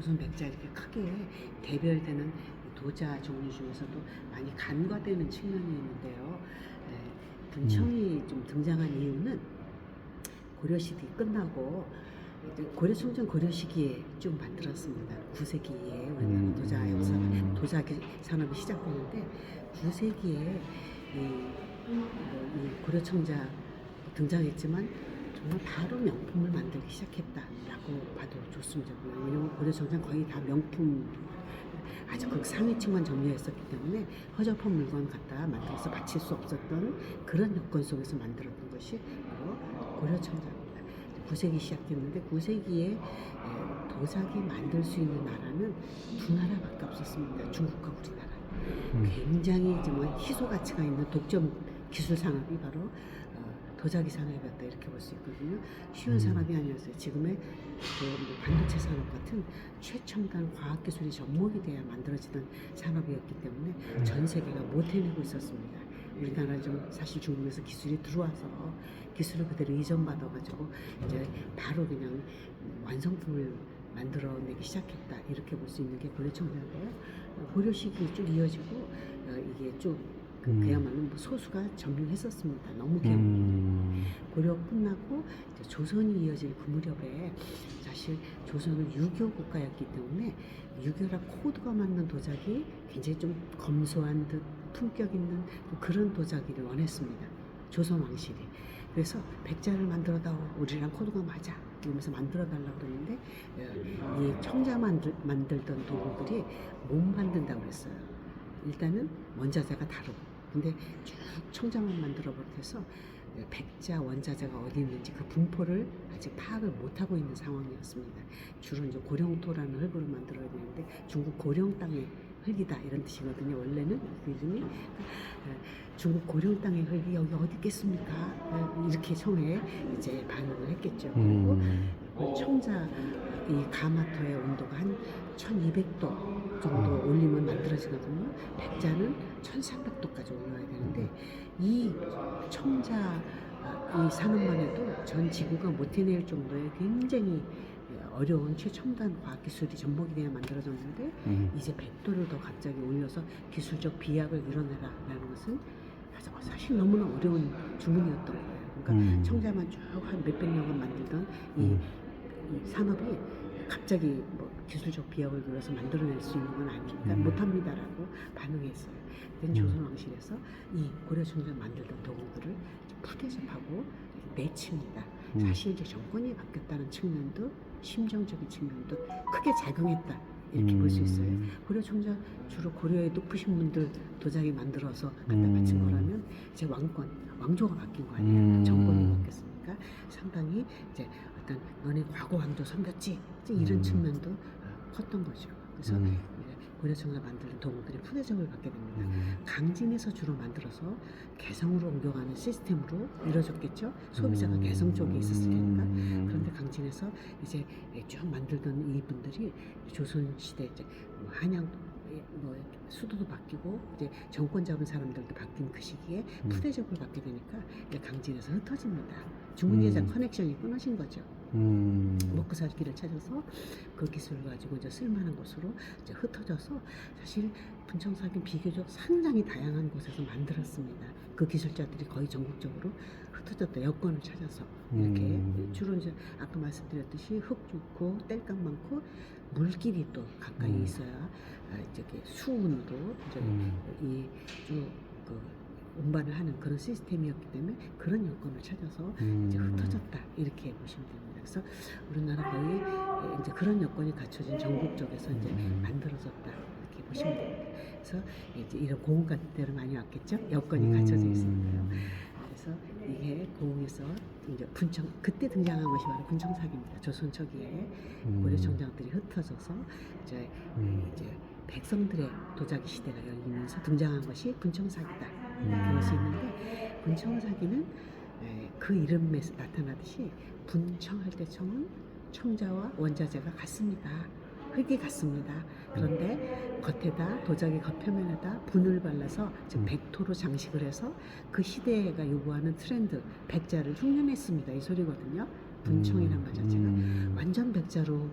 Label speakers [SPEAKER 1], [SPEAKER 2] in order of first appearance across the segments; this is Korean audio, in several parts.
[SPEAKER 1] 조선 백자 이렇게 크게 대별되는 도자 종류 중에서도 많이 간과되는 측면이 있는데요. 분청이 좀 등장한 이유는 고려시대 끝나고 이제 고려청정 고려 시기에 좀 만들었습니다. 9세기에 우리나라 도자 역사가 도자 산업이 시작되는데 9세기에 이 고려청자 등장했지만 정말 바로 명품을 만들기 시작했다라고 봐도 좋습니다. 왜냐하면 고려청자는 거의 다 명품 아주 극상위층만 점유했었기 때문에 허접한 물건 갖다 만들어서 바칠 수 없었던 그런 여건 속에서 만들었던 것이 바로 고려청자입니다. 9세기 시작됐는데 9세기에 도자기 만들 수 있는 나라는 두 나라밖에 없었습니다. 중국과 우리나라. 굉장히 정말 희소 가치가 있는 독점 기술 산업이 바로 도자기 산업이었다 이렇게 볼 수 있거든요. 쉬운 산업이 아니었어요. 지금의 그 반도체 산업 같은 최첨단 과학기술이 접목이 돼야 만들어지던 산업이었기 때문에 전 세계가 못 해내고 있었습니다. 우리나라 좀 사실 중국에서 기술이 들어와서 기술을 그대로 이전받아가지고 이제 바로 그냥 완성품을 만들어내기 시작했다 이렇게 볼 수 있는 게 고려청자인데요. 고려 시기 쭉 이어지고 이게 쭉 그야말로 뭐 소수가 점유했었습니다. 너무 개혁. 고려 끝나고 이제 조선이 이어질 그 무렵에 사실 조선은 유교 국가였기 때문에 유교라 코드가 맞는 도자기 굉장히 좀 검소한 듯 품격 있는 그런 도자기를 원했습니다. 조선 왕실이. 그래서 백자를 만들어다오. 우리랑 코드가 맞아. 이러면서 만들어달라고 그러는데 이 청자 만들던 도구들이 못 만든다고 그랬어요. 일단은 원자재가 다르고. 근데 쭉 청자만 만들어 버려서 백자 원자재가 어디 있는지 그 분포를 아직 파악을 못하고 있는 상황이었습니다. 주로 이제 고령토라는 흙으로 만들어야 되는데 중국 고령 땅의 흙이다 이런 뜻이거든요. 원래는 그 이름이 중국 고령 땅의 흙이 여기 어디 있겠습니까? 이렇게 처음에 이제 반응을 했겠죠. 그리고 청자 이 가마토의 온도가 한 1200도 정도 올리면 만들어지거든요. 백자는 1300도까지 올려야 되는데 이 청자 이 산업만 해도 전 지구가 못 해낼 정도의 굉장히 어려운 최첨단 과학기술이 접목이 돼야 만들어졌는데 이제 100도를 더 갑자기 올려서 기술적 비약을 이뤄내라 라는 것은 사실 너무나 어려운 주문이었던 거예요. 그러니까 청자만 쭉 한 몇백 년간 만들던 이 산업이 갑자기 뭐 기술적 비약을 눌러서 만들어낼 수 있는 건 아니니까 못합니다라고 반응했어요. 그때 조선 왕실에서 이 고려청자 만들던 도구들을 푸대접하고 내칩니다. 사실 이제 정권이 바뀌었다는 측면도 심정적인 측면도 크게 작용했다 이렇게 볼 수 있어요. 고려청자 주로 고려의 높으신 분들 도자기 만들어서 갖다 바친 거라면 이제 왕조가 바뀐 거 아니에요. 정권이 바뀌었으니까 상당히 이제 어떤 너네 과거 왕조 섬겼지 이런 측면도 컸던 거죠. 그래서 고려청자 만드는 도구들이 푸대접을 받게 됩니다. 강진에서 주로 만들어서 개성으로 옮겨가는 시스템으로 이루어졌겠죠. 소비자가 개성 쪽에 있었으니까. 그런데 강진에서 이제 쭉 만들던 이분들이 조선시대 이제 한양 뭐 수도도 바뀌고 이제 정권 잡은 사람들도 바뀐 그 시기에 푸대접을 받게 되니까 이제 강진에서 흩어집니다. 중국에서 커넥션이 끊어진 거죠. 먹고 살 길을 찾아서 그 기술을 가지고 이제 쓸만한 곳으로 이제 흩어져서 사실 분청사기는 비교적 상당히 다양한 곳에서 만들었습니다. 그 기술자들이 거의 전국적으로 흩어졌다 여건을 찾아서 이렇게 주로 이제 아까 말씀드렸듯이 흙 좋고 땔감 많고 물길이 또 가까이 있어야 이렇게 수운으로 이제 이쭉그 운반을 하는 그런 시스템이었기 때문에 그런 여건을 찾아서 이제 흩어졌다 이렇게 보시면 됩니다. 그래서 우리나라 거의 이제 그런 여건이 갖춰진 전국적에서 이제 만들어졌다 이렇게 보시면 됩니다. 그래서 이제 이런 고흥가대로 많이 왔겠죠. 여건이 갖춰져 있으니까요. 그래서 이게 고흥에서 이제 분청 그때 등장한 것이 바로 분청사기입니다. 조선 초기에 고려청장들이 흩어져서 이제 백성들의 도자기 시대가 열리면서 등장한 것이 분청사기다. 그럴 수 있는데 분청사기는 그 이름에서 나타나듯이 분청할 때 청은 청자와 원자재가 같습니다. 흙이 같습니다. 그런데 겉에다 도자기 겉표면에다 분을 발라서 즉 백토로 장식을 해서 그 시대가 요구하는 트렌드 백자를 흉내냈습니다. 이 소리거든요. 분청이란 말 자체가 완전 백자로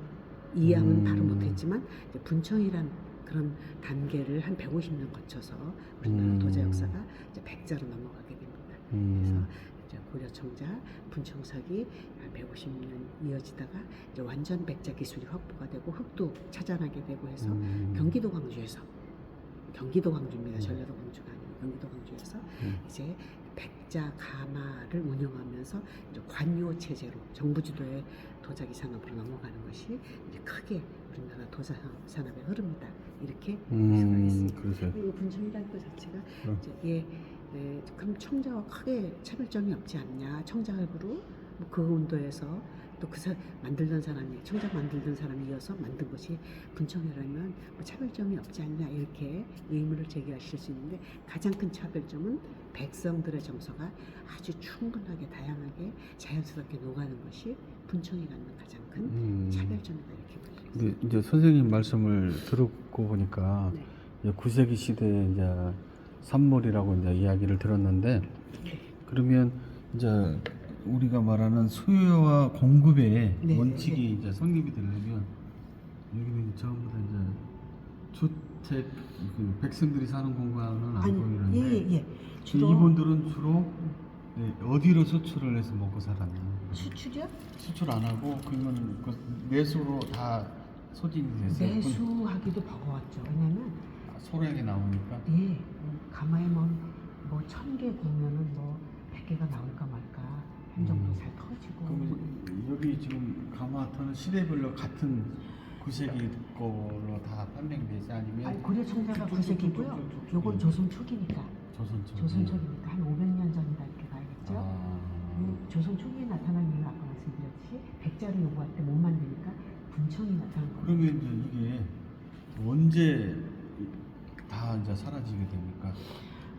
[SPEAKER 1] 이양은 바로 못했지만 이제 분청이란 그런 단계를 한 150년 거쳐서 우리나라 도자 역사가 이제 백자로 넘어가게 됩니다. 그래서 이제 고려청자, 분청석이 한 150년 이어지다가 이제 완전 백자 기술이 확보가 되고 흑도 찾아나게 되고 해서 경기도 광주입니다. 전라도 광주가 아니고 경기도 광주에서 이제 백자 가마를 운영하면서 이제 관요 체제로 정부 주도의 도자기 산업으로 넘어가는 것이 이제 크게 우리나라 도자 산업의 흐름이다. 이렇게 해석을 했습니다. 그리고 분청이라는 것 자체가 이제 그럼 청자와 크게 차별점이 없지 않냐? 청자할부로 그 온도에서 또 만들던 사람이 청자 만들던 사람이 이어서 만든 것이 분청이라면 뭐 차별점이 없지 않냐 이렇게 의문을 제기하실 수 있는데 가장 큰 차별점은 백성들의 정서가 아주 충분하게 다양하게 자연스럽게 녹아는 것이 분청이 갖는 가장 큰 차별점이다 이렇게 볼 수 있습니다.
[SPEAKER 2] 근데 이제 선생님 말씀을 듣고 보니까
[SPEAKER 1] 네.
[SPEAKER 2] 9세기 시대에 이제 산물이라고 이제 이야기를 들었는데
[SPEAKER 1] 네.
[SPEAKER 2] 그러면 이제 우리가 말하는 수요와 공급의
[SPEAKER 1] 네,
[SPEAKER 2] 원칙이
[SPEAKER 1] 네.
[SPEAKER 2] 이제 성립이 되려면 여기는 전부 다 이제 주택 그 백성들이 사는 공간은 안 보이는데
[SPEAKER 1] 예. 주로
[SPEAKER 2] 이분들은 주로 어디로 수출을 해서 먹고 살았나?
[SPEAKER 1] 수출이요?
[SPEAKER 2] 수출 안 하고 그러면 그 내수로 다 소진이 됐어요.
[SPEAKER 1] 내수하기도 버거웠죠. 왜냐면
[SPEAKER 2] 소량이 나오니까.
[SPEAKER 1] 가마에 뭐 1000개 구우면은 뭐 100개가 나올까 말까 한 정도 잘 터지고.
[SPEAKER 2] 그럼 여기 지금 가마터는 시대별로 같은 9세기 걸로 다 판명되지 아니면?
[SPEAKER 1] 아니, 고려청자가 9세기고요. 요건 조선 초기니까. 조선 초기니까 한 500년 전이다 이렇게 봐야겠죠. 조선 초기에 나타난 이유는 아까 말씀드렸듯이 백자를 요구할 때 못 만드니까 분청이 나타난 거예요.
[SPEAKER 2] 그러면 이제 이게 언제 다 이제 사라지게 됩니까?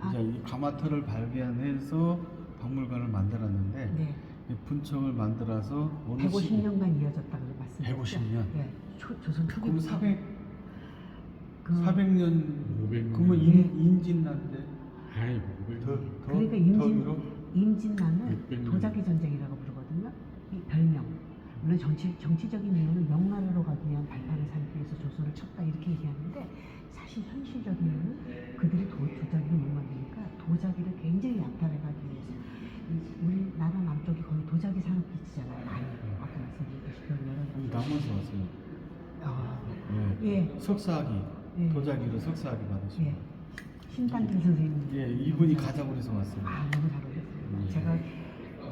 [SPEAKER 2] 이제 이 가마터를 발견해서 박물관을 만들었는데
[SPEAKER 1] 네.
[SPEAKER 2] 이 분청을 만들어서
[SPEAKER 1] 150년간 이어졌다고 말씀드렸죠.
[SPEAKER 2] 150년?
[SPEAKER 1] 네. 조선 초기.
[SPEAKER 2] 그럼 400년
[SPEAKER 3] 500년.
[SPEAKER 2] 그러면 인진난데
[SPEAKER 3] 아이,
[SPEAKER 1] 그러니까 임진난은
[SPEAKER 3] 600년.
[SPEAKER 1] 도자기 전쟁이라고 부르거든요. 이 별명. 물론 정치적인 이유는 명나라로 가기 위한 발판을 삼기 위해서 조선을 쳤다 이렇게 얘기하는데 사실 현실적인 이유는 그들이 도자기를 못 만드니까 도자기를 굉장히 약탈해가기 위해서 우리나라 남쪽이 거의 도자기 산업기지잖아요. 많이 아까 말씀드렸듯이 여러
[SPEAKER 2] 남원서 왔어요.
[SPEAKER 1] 예.
[SPEAKER 2] 석사학위
[SPEAKER 1] 예.
[SPEAKER 2] 도자기로 석사학위 받으신
[SPEAKER 1] 예. 신단길 선생님.
[SPEAKER 2] 이분이 가자고 해서 왔어요.
[SPEAKER 1] 너무 잘 어울렸어요. 제가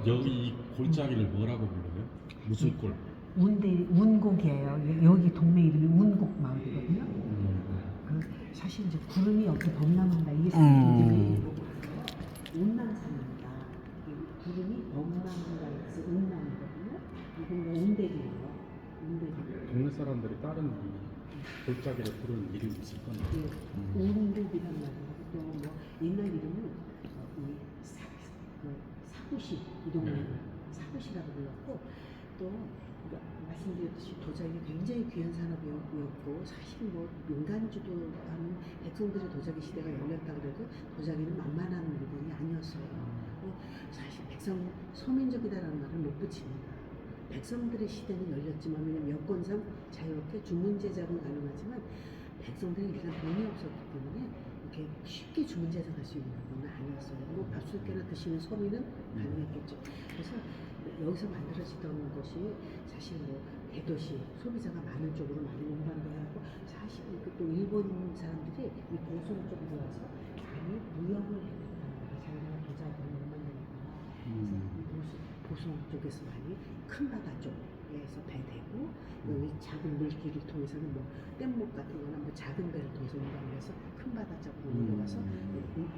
[SPEAKER 3] 여기 이 골짜기를 뭐라고 불러요? 무슨 골?
[SPEAKER 1] 운곡이에요. 여기 동네 이름이 운곡 마을이거든요. 사실 이제 구름이 여기 범람한다 이게 이름이 운남산입니다. 구름이 범람한다 해서 운남이거든요. 이건 뭐 운대리예요.
[SPEAKER 3] 동네 사람들이 다른 이 골짜기를 부르는 이름이 있을 건데.
[SPEAKER 1] 운곡이란 말이고 또 뭐 옛날 이름은 이 사구시 이 동네는 사구시라고 불렀고 또 말씀드렸듯이 도자기가 굉장히 귀한 산업이었고 사실 뭐 민간주도하는 백성들의 도자기 시대가 열렸다 그래도 도자기는 만만한 물건이 아니었어요. 사실 서민적이다라는 말을 못 붙입니다. 백성들의 시대는 열렸지만 왜냐면 여건상 자유롭게 주문 제작은 가능하지만 백성들이 일단 돈이 없었기 때문에 이렇게 쉽게 주문 제작할 수 있는 건 아니었어요. 뭐 밥술깨나 드시는 서민은 가능했겠죠. 그래서 여기서 만들어지던 것이 사실 뭐 대도시 소비자가 많은 쪽으로 많이 운반되고 사실 또 일본 사람들이 이 보성 쪽으로 와서 많이 무역을 했다는 거예요. 자기네가 도자기를 못 만드니까. 그래서 보성 쪽에서 많이 큰 바다 쪽에서 배대고 여기 작은 물길을 통해서는 뭐 뗏목 같은 거나 뭐 작은 배를 통해서 운반을 해서 큰 바다 쪽으로 옮겨가서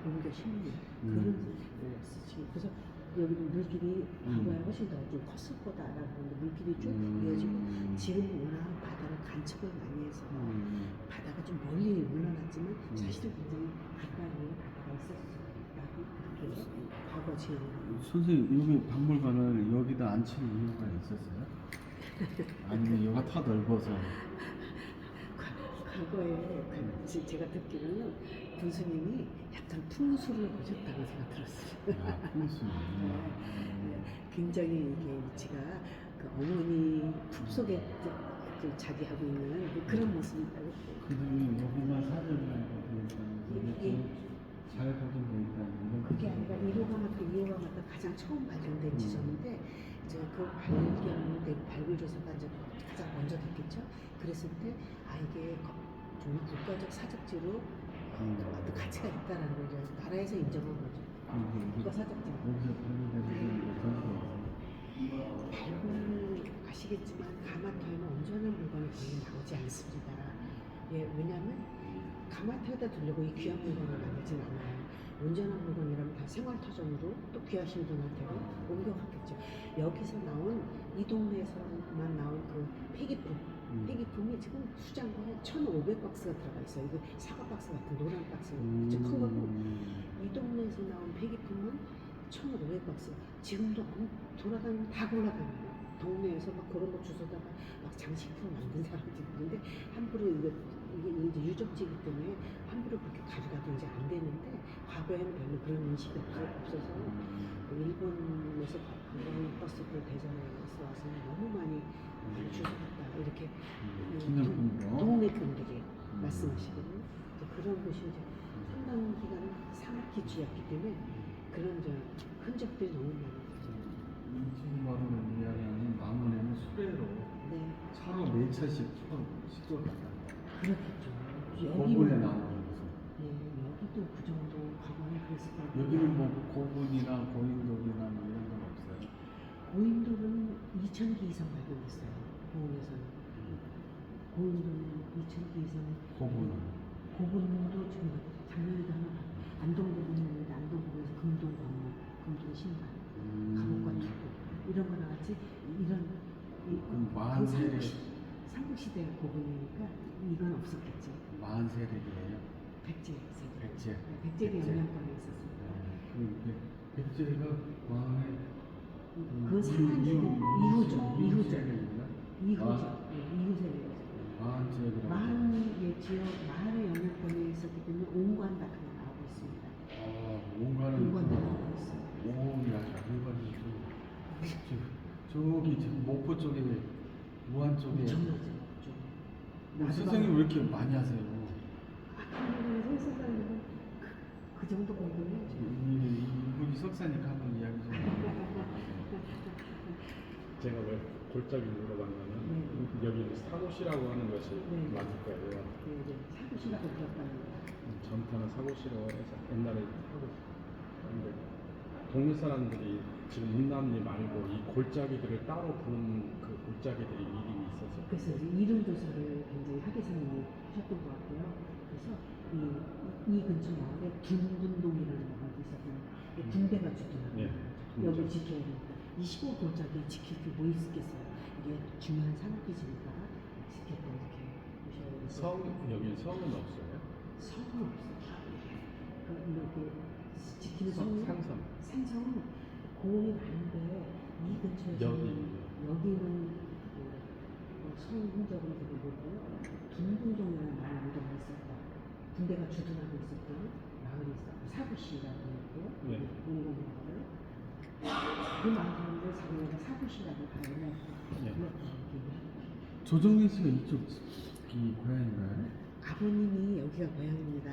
[SPEAKER 1] 옮겨 심는 그런 거였어요. 그래서 여기는 물길이 과거에 훨씬 더 좀 컸을 거다라고 하는데 물길이 쭉 이어지고 지금 워낙 바다를 간척을 많이 해서 바다가 좀 멀리 물러났지만 사실은 굉장히 가까이에 바다가 있었다고 그렇게 과거 지형을
[SPEAKER 2] 선생님 여기 박물관을 여기다 앉히는 이유가 있었어요? 아니면 여기가 더 넓어서?
[SPEAKER 1] 과거에 제가 듣기로는 교수님이 약간 풍수를 보셨다고 제가 들었어요.
[SPEAKER 2] 풍수.
[SPEAKER 1] 굉장히 이게 위치가 그 어머니 품속에 자기 하고 있는 그런 모습이라고.
[SPEAKER 2] 그들이 요것만 사진을 보니까
[SPEAKER 1] 예.
[SPEAKER 2] 잘 보존돼 있다 이런
[SPEAKER 1] 그게 아니라 1호가 가장 처음 발견된 지점인데 이제 그 발굴 조사가 이제 가장 먼저 됐겠죠. 그랬을 때 이게 좀 국가적 사적지로 어떤 가치가 있다라는 걸 이제 나라에서 인정한 거죠. 국가 사적지.
[SPEAKER 2] 여기서 발견되는 전시가
[SPEAKER 1] 발굴 아시겠지만 가마터에는 온전한 물건이 거의 나오지 않습니다. 예, 왜냐하면 가마터에다 두려고 이 귀한 물건을 만들진 않아요. 온전한 물건이라면 다 생활터전으로 또 귀하신 분한테로 옮겨갔겠죠. 여기서 나온 이 동네에서만 나온 그 폐기품이 지금 수장고에 1,500박스가 들어가 있어요. 이거 사과 박스 같은 노란 박스, 아주 큰 거고. 이 동네에서 나온 폐기품은 1,500박스. 지금도 돌아다니면 다 골라다녀요. 동네에서 막 그런 거 주워다가 막 장식품 만든 사람들이 있는데 함부로 이게 이제 유적지이기 때문에 함부로 그렇게 가져가든지 안 되는데 과거에는 별로 그런 인식이 없어서 일본에서 관광버스들 대전에서 와서 너무 많이 주워갔다 이렇게 동네 분들이 말씀하시거든요. 그런 곳이 이제 상당 기간 산악기지였기 때문에 그런 흔적들이 너무 많아요.
[SPEAKER 2] 지금 바로 이야기하는 망원에는 수레로
[SPEAKER 1] 네,
[SPEAKER 2] 차로 4차씩 시도를 한다.
[SPEAKER 1] 그렇겠죠.
[SPEAKER 2] 고분에 나오는 곳은
[SPEAKER 1] 네, 여기도 그 정도 과거는 그랬을 거예요.
[SPEAKER 2] 여기는 뭐 고분이나 고인돌이나 뭐 이런 건 없어요.
[SPEAKER 1] 고인돌은 2,000기 이상 발견됐어요. 고원에서는. 고인돌은 2,000기 이상. 고분도 지금 작년에도 하나 안동고분이 있는데 안동고분에서 금동 관목, 금동 신발, 갑옷과 투구 이런 거랑 같이 이런 삼국시대 고분이니까 이건 없었겠죠.
[SPEAKER 2] 만세력이에요.
[SPEAKER 1] 백제.
[SPEAKER 2] 백제.
[SPEAKER 1] 영향권에 있었습니다.
[SPEAKER 2] 백제가 왕의
[SPEAKER 1] 그 상한 이후죠. 이후
[SPEAKER 2] 아.
[SPEAKER 1] 세력이죠.
[SPEAKER 2] 만세력이라고.
[SPEAKER 1] 마한의 지역, 마한의 영향권에 있었기 때문에 온관 같은 거 나오고 있습니다.
[SPEAKER 2] 온관은
[SPEAKER 1] 온관도 나오고 있어요.
[SPEAKER 2] 온관이 저기 지금 목포 쪽에 무안 쪽에
[SPEAKER 1] 엄청나죠.
[SPEAKER 2] 선생님 왜 이렇게 많이 하세요?
[SPEAKER 1] 한국에서 했었다는 그 정도 공부는
[SPEAKER 2] 이분이 석사니까 한번 이야기 좀
[SPEAKER 3] 제가 왜 골짜기 물어봤냐면 여기 사고시라고 하는 것이 맞을 거예요.
[SPEAKER 1] 네, 사고시라고 들었답니다.
[SPEAKER 3] 전타는 사고시라고 해서 옛날에 하고 근데 동네 사람들이 지금 인남리 말고 이 골짜기들을 따로 부른 그 골짜기들이 이름이 있어서
[SPEAKER 1] 그래서 이제 이름 조사를 굉장히 하계선님이 하셨던 것 같고요. 그래서 이 근처 마을에 둔군동이라는 마을이 있었거든요. 군대가 주둔하고 여기 지켜야 되니까 이 시골 골짜기에 지킬 게 뭐 있겠어요. 이게 중요한 산악기지니까 지켰다 이렇게 보셔야 되고.
[SPEAKER 3] 여기 성은 없어요?
[SPEAKER 1] 성은 없어요. 이렇게 지키는 생성은 고원이 많은데 이 근처에서 여기는 성 흔적은 되게 보고요. 둔군동이라는 마을이 오래가 있었다. 군대가 주둔하고 있었던 마을이 있었고 사구시라고 있고요. 공공 마을. 그 마을을 자기네가 사구시라고 발음을
[SPEAKER 2] 조정민 씨가 이쪽 고향인가요?
[SPEAKER 1] 아버님이 여기가 고향입니다.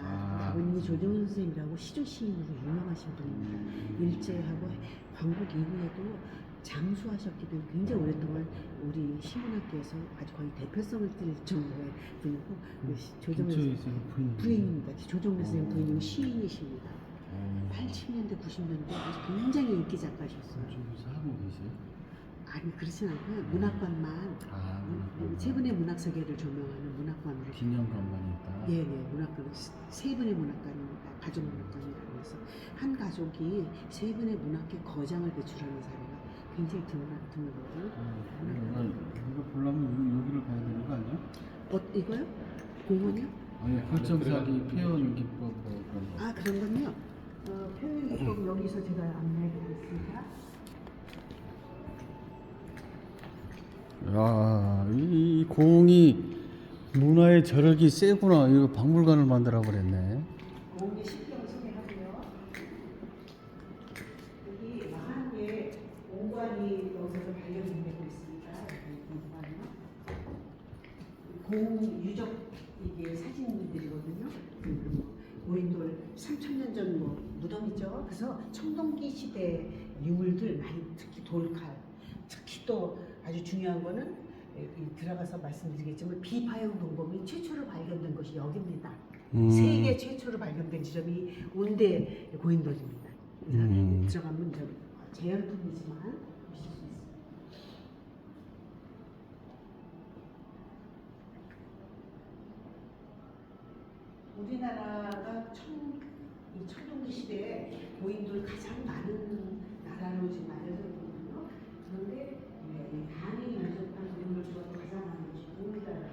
[SPEAKER 1] 아버님이 조정훈 선생님이라고 시조 시인으로 유명하신 분입니다. 일제하고 광복 이후에도 장수하셨기 때문에 굉장히 오랫동안 우리 시문학계에서 아주 거의 대표성을 띨 정도의 분이고 조정훈 부인입니다. 조정훈 선생님 부인이 시인이십니다. 80년대 90년대 아주 굉장히 인기 작가셨어요.
[SPEAKER 2] 저기서 하고 계세요?
[SPEAKER 1] 아니 그렇진 않고요. 문학관만 세 분의 문학세계를 조명하는 문학관으로
[SPEAKER 2] 기념관만 있다.
[SPEAKER 1] 예, 문학관 세 분의 문학관입니다. 가족 문학관이라고 해서 한 가족이 세 분의 문학계 거장을 배출하는 사례가 굉장히 드물거든요.
[SPEAKER 2] 이거 보려면 여기를 가야 되는 거 아니야?
[SPEAKER 1] 이거요? 공원이요?
[SPEAKER 2] 아니 설정사기 표현 기법 뭐 그런 거.
[SPEAKER 1] 그런 건요. 표현 기법 여기서 제가 안내해드리겠습니다.
[SPEAKER 2] 야, 이 공이 문화의 저력이 세구나. 이거 박물관을 만들어 버렸네.
[SPEAKER 1] 공이 신경 소개하고요. 여기 마한에 공관이 여기서 발견되고 있습니다. 여기 공관이요. 유적 이게 사진들이거든요. 고인돌 3,000년 전 무덤이죠. 그래서 청동기 시대 유물들 많이, 특히 돌칼, 특히 또 아주 중요한 거는 들어가서 말씀드리겠지만 비파형 동검이 최초로 발견된 것이 여기입니다. 세계 최초로 발견된 지점이 온대 고인돌입니다. 들어가면 제열품이지만 보실 수 있습니다. 우리나라가 이 청동기 시대에 고인돌 가장 많은 나라로 지금 알려져 있거든요. 그런데 한이 면접한 고인돌 중에서 가장 많은 것이 우리나라라고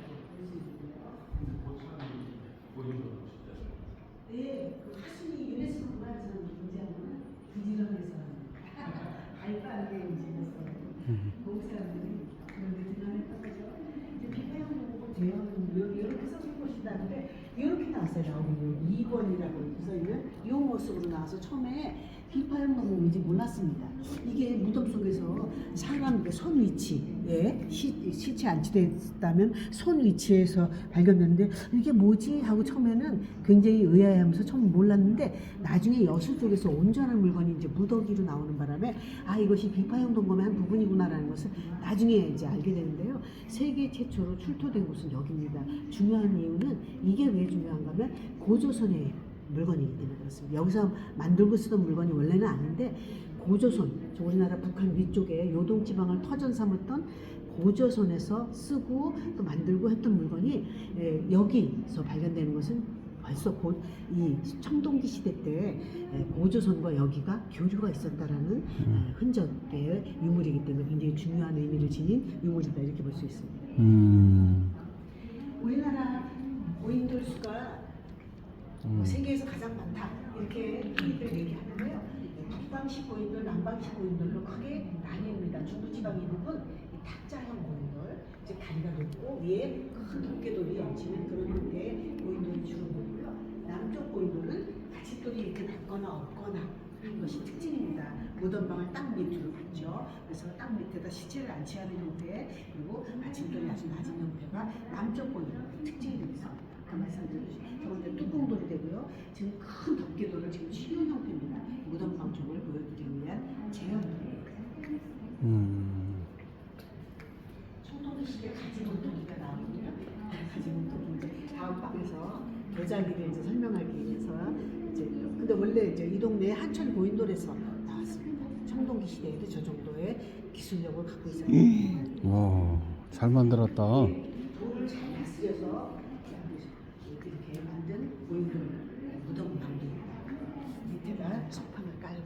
[SPEAKER 1] 볼 수 있는데요. 네, 그 하순이 유네스코 문화유산으로 등재하는 부지런해서 발빠르게 움직였어요. 한국 사람들이 그런데 등한했던 거죠. 이제 비파형 보고 대형 이렇게 써진 것이다. 근데 이렇게 나왔어요. 나오면 2번이라고 써있는 이 모습으로 나와서 처음에 비파형 동공인지 몰랐습니다. 이게 무덤 속에서 사람 손 위치에 시체 안치됐다면 손 위치에서 발견됐는데 이게 뭐지 하고 처음에는 굉장히 의아해하면서 처음 몰랐는데 나중에 여수 쪽에서 온전한 물건이 이제 무더기로 나오는 바람에 아 이것이 비파형 동검의 한 부분이구나라는 것을 나중에 이제 알게 되는데요. 세계 최초로 출토된 곳은 여기입니다. 중요한 이유는 이게 왜 중요한가 하면 고조선의 물건이기 때문에 그렇습니다. 여기서 만들고 쓰던 물건이 원래는 아닌데 고조선, 우리나라 북한 위쪽에 요동지방을 터전 삼았던 고조선에서 쓰고 또 만들고 했던 물건이 여기서 발견되는 것은 벌써 이 청동기 시대 때 고조선과 여기가 교류가 있었다라는 흔적의 유물이기 때문에 굉장히 중요한 의미를 지닌 유물이다 이렇게 볼 수 있습니다. 우리나라 고인돌 수가 세계에서 가장 많다 이렇게 흔히들 얘기하는데요. 북방식 고인돌, 남방식 고인돌로 크게 나뉩니다. 중부지방 이 부분 이 탁자형 고인돌, 즉 다리가 높고 위에 큰 덮개돌이 얹히는 그런 형태의 고인돌이 주로 보이고요. 남쪽 고인돌은 받침돌이 이렇게 낮거나 없거나 하는 것이 특징입니다. 무덤방을 땅 밑으로 받죠. 그래서 땅 밑에다 시체를 안치하는 형태 그리고 받침돌이 아주 낮은 형태가 남쪽 고인돌의 특징이 되겠습니다. 말씀드렸죠. 저건데 뚜껑돌이 되고요. 지금 큰 덮개돌을 지금 치료 형태입니다. 무덤방 쪽을 보여드리기 위한 제형입니다. 청동기 시대 가지문토기가 나오거든요. 가지문토기 이제 다음 방에서 도자기를 이제 설명하기 위해서 이제 근데 원래 이제 이 동네 한천 고인돌에서 나왔습니다. 청동기 시대에도 저 정도의 기술력을 갖고 있었는데.
[SPEAKER 2] 와, 잘 만들었다.
[SPEAKER 1] 돌을 잘 다스려서 이렇게 만든 고인돌 무덤방입니다. 밑에다 석판을 깔고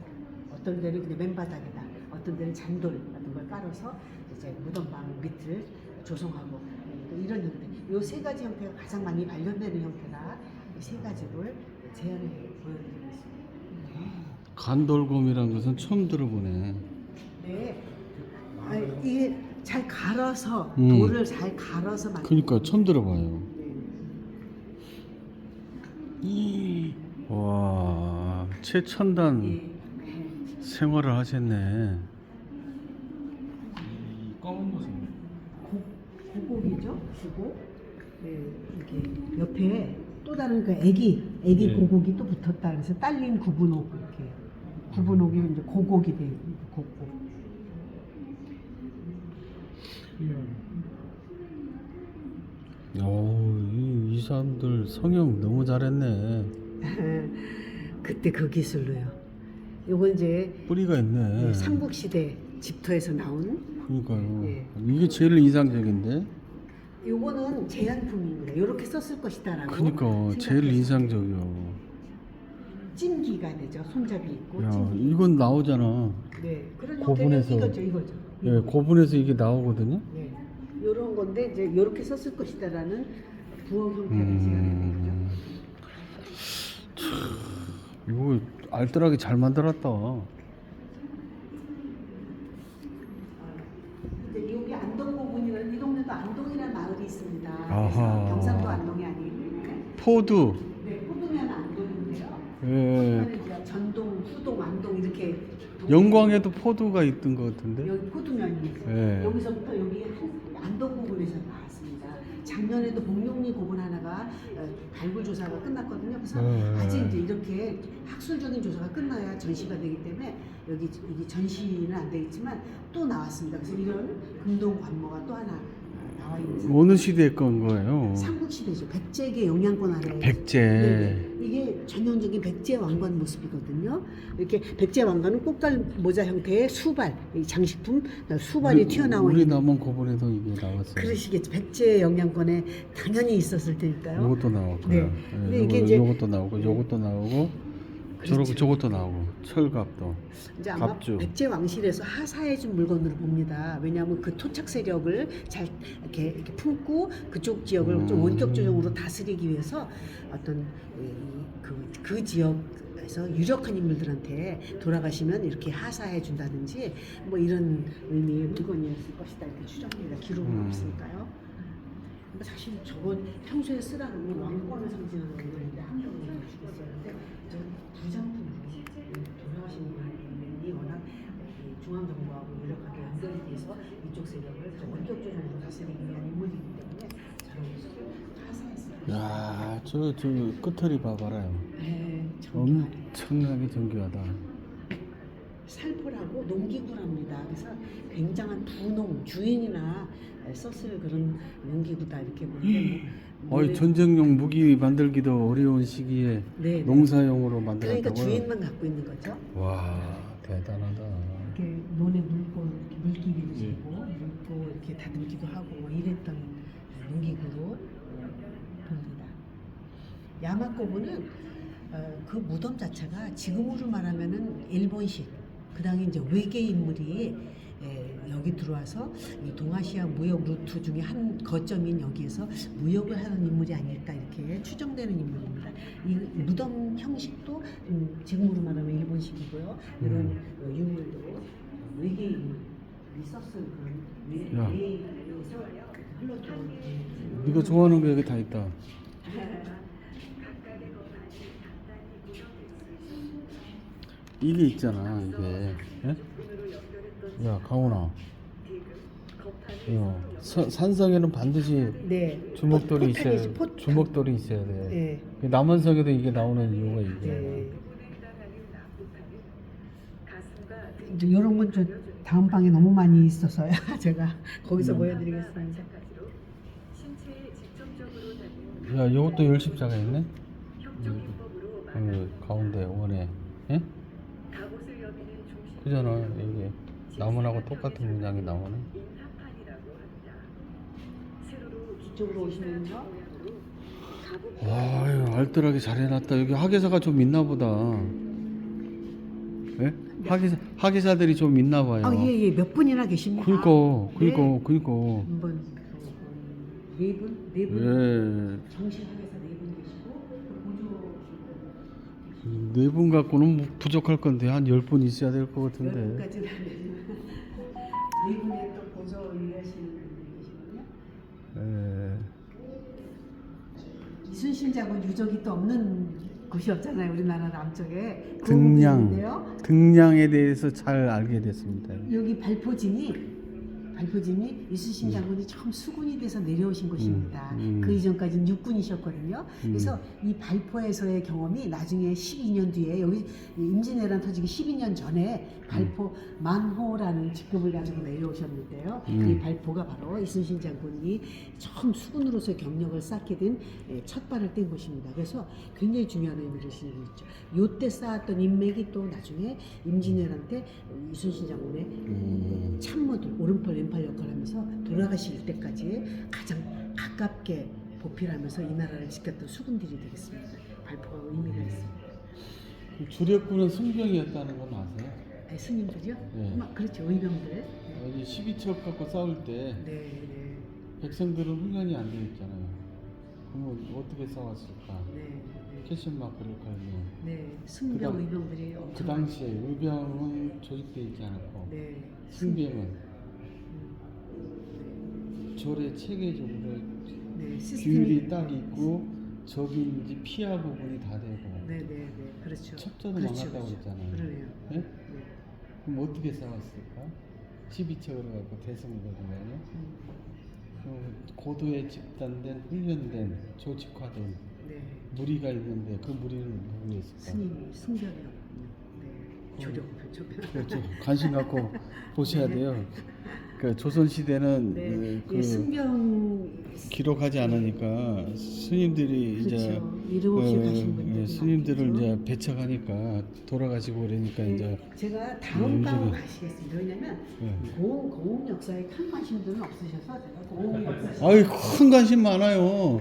[SPEAKER 1] 어떤 데는 그냥 맨바닥에다 어떤 데는 잔돌 같은 걸 깔아서 이제 무덤방 밑을 조성하고 이런 형태. 이 세 가지 형태가 가장 많이 발견되는 형태라 이 세 가지를 제안해 보여드리겠습니다.
[SPEAKER 2] 간돌곰이라는 것은 처음 들어보네.
[SPEAKER 1] 네, 이게 잘 갈아서 돌을 잘 갈아서 만든.
[SPEAKER 2] 그러니까 처음 들어봐요. 와, 최첨단 생활을 하셨네. 이 검은 것은
[SPEAKER 1] 고곡이죠, 고곡. 네, 이렇게 옆에 또 다른 그 애기
[SPEAKER 2] 네.
[SPEAKER 1] 고곡이 또 붙었다. 그래서 딸린 구분옥 이렇게 구분옥이 이제 고곡이 돼요. 고곡.
[SPEAKER 2] 이 사람들 성형 너무 잘했네.
[SPEAKER 1] 그때 그 기술로요. 요건 이제
[SPEAKER 2] 뿌리가 있네.
[SPEAKER 1] 삼국시대 집터에서 나온.
[SPEAKER 2] 그러니까요.
[SPEAKER 1] 네.
[SPEAKER 2] 이게 제일 인상적인데.
[SPEAKER 1] 요거는 제한품입니다. 요렇게 썼을 것이다라고.
[SPEAKER 2] 그러니까 제일 인상적이요.
[SPEAKER 1] 찜기가 되죠. 손잡이 있고.
[SPEAKER 2] 야,
[SPEAKER 1] 찜기.
[SPEAKER 2] 이건 나오잖아.
[SPEAKER 1] 네, 그런
[SPEAKER 2] 고분에서.
[SPEAKER 1] 형태는 이거죠.
[SPEAKER 2] 예, 고분에서 이게 나오거든요.
[SPEAKER 1] 네, 요런 건데 이제 요렇게 썼을 것이다라는 부엌 형태를 제안해 보죠.
[SPEAKER 2] 이거 알뜰하게 잘 만들었다.
[SPEAKER 1] 근데 여기 안동고분이라는 이 동네도 안동이라는 마을이 있습니다.
[SPEAKER 2] 아하.
[SPEAKER 1] 그래서 경상도 안동이 아니기 때문에.
[SPEAKER 2] 포두.
[SPEAKER 1] 네, 포두면 안동인데요.
[SPEAKER 2] 예.
[SPEAKER 1] 이제 전동, 후동, 안동 이렇게.
[SPEAKER 2] 영광에도 포두가 있던 것 같은데.
[SPEAKER 1] 여기 포두면이
[SPEAKER 2] 예.
[SPEAKER 1] 여기서부터 여기 안동 부분에서 나왔습니다. 작년에도 복룡리 고분 하나가 발굴 조사가 끝났거든요. 그래서 아직 이제 이렇게 학술적인 조사가 끝나야 전시가 되기 때문에 여기 전시는 안 되겠지만 또 나왔습니다. 그래서 이런 금동 관모가 또 하나 나와 있는 상태.
[SPEAKER 2] 어느 시대에 건 거예요?
[SPEAKER 1] 삼국시대죠. 백제의 영양권 아래.
[SPEAKER 2] 백제.
[SPEAKER 1] 네, 이게 전형적인 백제 왕관 모습이거든요. 이렇게 백제 왕관은 꼭달 모자 형태의 수발, 이 장식품 수발이 튀어나와
[SPEAKER 2] 우리
[SPEAKER 1] 있는.
[SPEAKER 2] 남원 고분에도 이게 나왔어요.
[SPEAKER 1] 그러시겠죠. 백제 영양권에 당연히 있었을 테니까요.
[SPEAKER 2] 요것도 나왔고요.
[SPEAKER 1] 네. 근데 이게 이제
[SPEAKER 2] 요것도 나오고 요것도 나오고
[SPEAKER 1] 그렇죠.
[SPEAKER 2] 저것도 나오고 철갑도.
[SPEAKER 1] 이제 아마
[SPEAKER 2] 갑주.
[SPEAKER 1] 백제 왕실에서 하사해준 물건으로 봅니다. 왜냐하면 그 토착 세력을 잘 이렇게 품고 그쪽 지역을 좀 원격 조정으로 다스리기 위해서 어떤 그 지역에서 유력한 인물들한테 돌아가시면 이렇게 하사해 준다든지 뭐 이런 의미의 물건이었을 것이다 이렇게 추정합니다. 기록은 없으니까요. 근데 사실 저건 평소에 쓰라는 왕권을 상징하는 건데 한국에 주겠었는데 저 부장품으로 돌아가신 분이 워낙 중앙정부하고 유력하게 연결이 돼서 이쪽 세력을 원격 조정으로 다스리기 위한 인물이기 때문에 저런 것을 하사했어요.
[SPEAKER 2] 야, 저 끝털이 봐봐라요.
[SPEAKER 1] 네, 정교하네.
[SPEAKER 2] 엄청나게 정교하다.
[SPEAKER 1] 살포라고 농기구랍니다. 그래서 굉장한 부농 주인이나 썼을 그런 농기구다 이렇게 보는데
[SPEAKER 2] 전쟁용 무기 만들기도 어려운 시기에
[SPEAKER 1] 네,
[SPEAKER 2] 농사용으로
[SPEAKER 1] 그러니까
[SPEAKER 2] 만들었다고요?
[SPEAKER 1] 주인만 갖고 있는 거죠.
[SPEAKER 2] 와, 대단하다.
[SPEAKER 1] 이렇게 논에 물고 이렇게 물기비도 주고 물고 이렇게 다듬기도 하고 뭐 이랬던 농기구로 봅니다. 야마꼬부는 그 무덤 자체가 지금으로 말하면은 일본식 그 당시 이제 외계 인물이 여기 들어와서 이 동아시아 무역 루트 중에 한 거점인 여기에서 무역을 하는 인물이 아닐까 이렇게 추정되는 인물입니다. 이 무덤 형식도 지금으로 말하면 일본식이고요. 이런 유물도 외계인이 썼을 그런
[SPEAKER 2] 야.
[SPEAKER 1] 외에서 흘러들어온
[SPEAKER 2] 네가 좋아하는 거 여기 다 있다. 이게 있잖아, 이게. 예? 야, 가훈아. 이거 산성에는 반드시
[SPEAKER 1] 네.
[SPEAKER 2] 주먹돌이 있어야
[SPEAKER 1] 포탄이지, 포탄.
[SPEAKER 2] 주먹돌이 있어야 돼.
[SPEAKER 1] 네.
[SPEAKER 2] 그 남원성에도 이게 나오는 이유가 이게.
[SPEAKER 1] 네. 이제 이런 건 저 다음 방에 너무 많이 있어서요. 제가 거기서 보여드리겠습니다.
[SPEAKER 2] 야, 이것도 열십자가 있네. 가운데 원에. 예? 그잖아, 이게 나무하고 똑같은 문양이 나오네.
[SPEAKER 1] 이쪽으로 오시면요.
[SPEAKER 2] 아유, 알뜰하게 잘 해놨다. 여기 학예사가 좀 있나 보다. 예? 학예사들이 좀 있나 봐요.
[SPEAKER 1] 아, 예, 예. 몇 분이나 계십니까?
[SPEAKER 2] 그니까.
[SPEAKER 1] 한번 네 분? 네 분?
[SPEAKER 2] 예.
[SPEAKER 1] 정식학에서 네 분 계시고 보조
[SPEAKER 2] 네 분 갖고는 뭐 부족할 건데 한 10분 있어야 될 것 같은데.
[SPEAKER 1] 10분까지는 네 분에 또 보조 일하시는 분이 계시거든요.
[SPEAKER 2] 예.
[SPEAKER 1] 이순신 장군 유적이 또 없는 곳이 없잖아요. 우리나라 남쪽에.
[SPEAKER 2] 등량에 대해서 잘 알게 됐습니다.
[SPEAKER 1] 여기 발포진이 이순신 장군이 처음 수군이 돼서 내려오신 곳입니다. 그 이전까지는 육군이셨거든요. 그래서 이 발포에서의 경험이 나중에 12년 뒤에 여기 임진왜란 터지기 12년 전에 발포 만호라는 직급을 가지고 내려오셨는데요. 이 발포가 바로 이순신 장군이 처음 수군으로서 경력을 쌓게 된 첫 발을 뗀 곳입니다. 그래서 굉장히 중요한 의미를 지니고 있죠. 요때 쌓았던 인맥이 또 나중에 임진왜란 때 이순신 장군의 참모들 오른팔 왼팔 역할을 하면서 돌아가실 때까지 가장 가깝게 보필하면서 이 나라를 지켰던 수군들이 되겠습니다. 발포가 의미가 있습니다.
[SPEAKER 2] 주력군은 승병이었다는 건 아세요?
[SPEAKER 1] 네, 스님들이요?
[SPEAKER 2] 네.
[SPEAKER 1] 그렇죠. 의병들.
[SPEAKER 2] 여기 12척 갖고 싸울 때
[SPEAKER 1] 네.
[SPEAKER 2] 백성들은 훈련이 안 되어 있잖아요. 그러면 어떻게 싸웠을까?
[SPEAKER 1] 네.
[SPEAKER 2] 캐신 마크를 걸면
[SPEAKER 1] 네. 승병 의병들이
[SPEAKER 2] 그
[SPEAKER 1] 엄청
[SPEAKER 2] 당시에 의병은 조직되어 있지 않았고
[SPEAKER 1] 네.
[SPEAKER 2] 승병은 절에 체계적으로
[SPEAKER 1] 네.
[SPEAKER 2] 규율이 딱 있고 적인지 피하 부분이 다 되고
[SPEAKER 1] 네. 그렇죠.
[SPEAKER 2] 첩자도 망했다고 했잖아요.
[SPEAKER 1] 그러네요.
[SPEAKER 2] 예?
[SPEAKER 1] 네.
[SPEAKER 2] 그럼 어떻게 싸웠을까? 12척을 갖고 대승을 거든요. 그 고도에 집단된 훈련된 조직화된
[SPEAKER 1] 네.
[SPEAKER 2] 무리가 있는데 그 무리는 누구였을까?
[SPEAKER 1] 스님이 승견이요. 네. 조력
[SPEAKER 2] 그렇죠. 관심 갖고 보셔야 돼요. 그 조선 시대는
[SPEAKER 1] 네.
[SPEAKER 2] 그
[SPEAKER 1] 예, 승경
[SPEAKER 2] 기록하지 않으니까 스님들이 이제
[SPEAKER 1] 그렇죠. 이름 없이 가신 분들이
[SPEAKER 2] 스님들을
[SPEAKER 1] 많겠죠.
[SPEAKER 2] 이제 배척하니까 돌아가시고 그러니까
[SPEAKER 1] 네,
[SPEAKER 2] 이제
[SPEAKER 1] 제가 다음 강으로
[SPEAKER 2] 요즘에-
[SPEAKER 1] 가시겠습니다. 왜냐면
[SPEAKER 2] 네.
[SPEAKER 1] 고흥 역사에 큰 관심들은 없으셔서 제가 고흥 역사
[SPEAKER 2] 아유 큰 관심 많아요.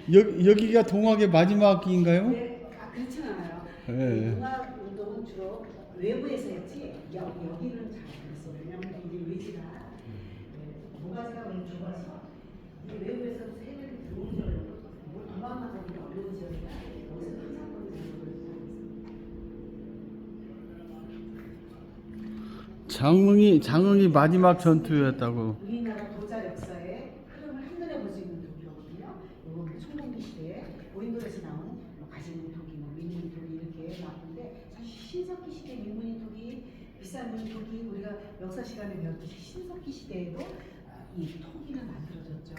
[SPEAKER 2] 여기가 동학의 마지막 기인가요?
[SPEAKER 1] 네, 그렇진 않아요.
[SPEAKER 2] 네.
[SPEAKER 1] 문화 운동은 주로 외부에서 했지 여기는 잘 그랬어요. 왜냐면 이제 외지가 모가지가 너무 좁아서 이 외부에서 세력이 들어오죠. 뭐 도망가기 어려운 지역이라 여기서 항상
[SPEAKER 2] 장흥이 마지막 전투였다고.
[SPEAKER 1] 우리나라 도자 역사의 흐름을 한눈에 볼 수 있는 도기거든요. 이건 청동기 시대에 고인돌에서 나온 가지문 도기, 민문 도기 이렇게 나오는데 사실 신석기 시대 민문인 도기, 비싼 문인 도기 우리가 역사 시간에 배웠듯이 신석기 시대에도 이 토기가 만들어졌죠.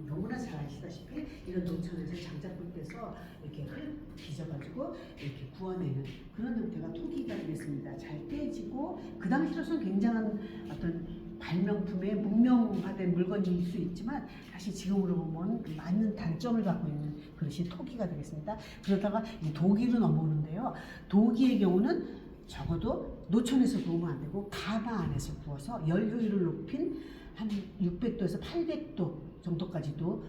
[SPEAKER 1] 너무나 잘 아시다시피 이런 농촌에서 장작불 떼서 이렇게 흙 빚어가지고 이렇게 구워내는 그런 형태가 토기가 되겠습니다. 잘 떼지고 그 당시로서는 굉장한 어떤 발명품의 문명화된 물건일 수 있지만 사실 지금으로 보면 많은 단점을 갖고 있는 그릇이 토기가 되겠습니다. 그러다가 이 도기로 넘어오는데요. 도기의 경우는 적어도 노천에서 구우면 안 되고 가마 안에서 구워서 열 효율을 높인 한 600도에서 800도 정도까지도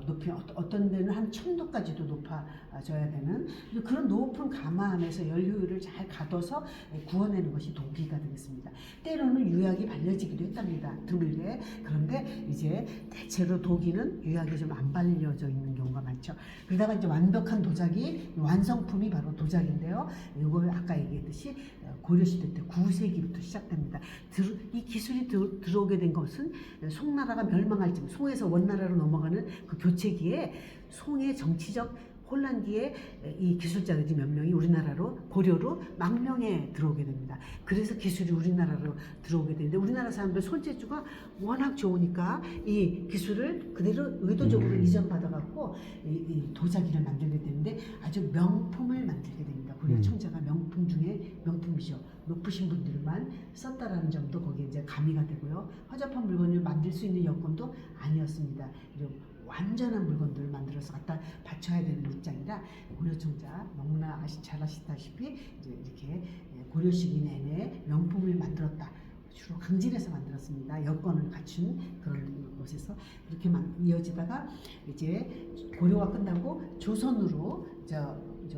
[SPEAKER 1] 높이 어떤 데는 한 1000도까지도 높아져야 되는 그런 높은 가마 안에서 열 효율을 잘 가둬서 구워내는 것이 도기가 되겠습니다. 때로는 유약이 발려지기도 했답니다. 드물게. 그런데 이제 대체로 도기는 유약이 좀 안 발려져 있는 경우가 많죠. 그러다가 이제 완벽한 도자기 완성품이 바로 도자기인데요. 이걸 아까 얘기했듯이 고려시대 때 9세기부터 시작됩니다. 이 기술이 들어오게 된 것은 송나라가 멸망할 즈음 송에서 원나라로 넘어가는 그 교체기에 송의 정치적 혼란기에 이 기술자들이 몇 명이 우리나라로 고려로 망명에 들어오게 됩니다. 그래서 기술이 우리나라로 들어오게 되는데 우리나라 사람들 손재주가 워낙 좋으니까 이 기술을 그대로 의도적으로 이전받아 갖고 이 도자기를 만들게 되는데 아주 명품을 만들게 됩니다. 고려 청자가 명품 중에 명품이죠. 높으신 분들만 썼다라는 점도 거기에 이제 가미가 되고요. 허접한 물건을 만들 수 있는 여건도 아니었습니다. 그리고 완전한 물건들을 만들어서 갖다 바쳐야 되는 입장이라 고려청자 너무나 잘 아시다시피 이제 이렇게 고려 시기 내내 명품을 만들었다. 주로 강진에서 만들었습니다. 여건을 갖춘 그런 곳에서 그렇게 이어지다가 이제 고려가 끝나고 조선으로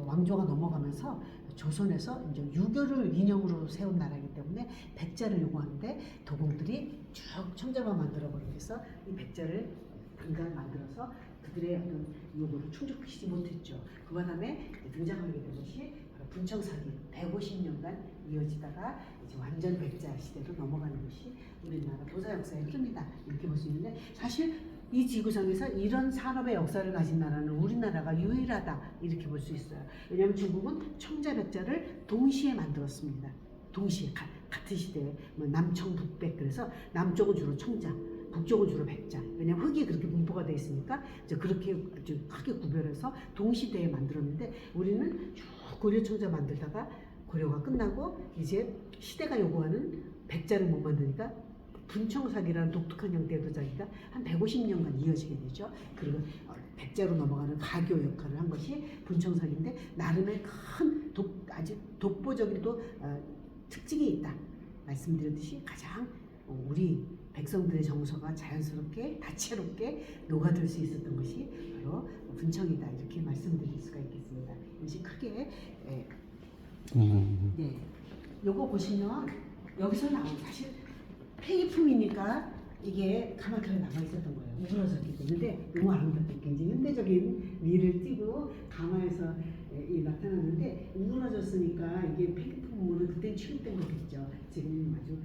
[SPEAKER 1] 왕조가 넘어가면서 조선에서 이제 유교를 이념으로 세운 나라이기 때문에 백자를 요구하는데 도공들이 쭉 청자만 만들어버리기 위해서 이 백자를 당장 만들어서 그들의 어떤 요구를 충족시키지 못했죠. 그 다음에 등장하게 된 것이 바로 분청사기 150년간 이어지다가 이제 완전 백자 시대로 넘어가는 것이 우리나라 도자 역사의 흐름이다 이렇게 볼 수 있는데 사실 이 지구상에서 이런 산업의 역사를 가진 나라는 우리나라가 유일하다 이렇게 볼 수 있어요. 왜냐하면 중국은 청자 백자를 동시에 만들었습니다. 동시에 같은 시대에 남청 북백 그래서 남쪽은 주로 청자 북쪽은 주로 백자. 왜냐하면 흙이 그렇게 분포가 되어 있으니까 그렇게 아주 크게 구별해서 동시대에 만들었는데 우리는 쭉 고려 청자 만들다가 고려가 끝나고 이제 시대가 요구하는 백자를 못 만드니까 분청사기라는 독특한 형태의 도자기가 한 150년간 이어지게 되죠. 그리고 백자로 넘어가는 가교 역할을 한 것이 분청사기인데 나름의 큰 아주 독보적인 또 특징이 있다. 말씀드렸듯이 가장 우리 백성들의 정서가 자연스럽게 다채롭게 녹아들 수 있었던 것이 바로 분청이다 이렇게 말씀드릴 수가 있겠습니다. 이것이 크게 네, 요거 보시면 여기서 나온 사실 폐기품이니까 이게 가만히 남아 있었던 거예요. 우그러졌기 때문에 너무 아름답게 굉장히 현대적인 미를 띠고 가마에서 나타났는데 우그러졌으니까 이게 폐기품으로 그때 취급된 거겠죠. 지금 아주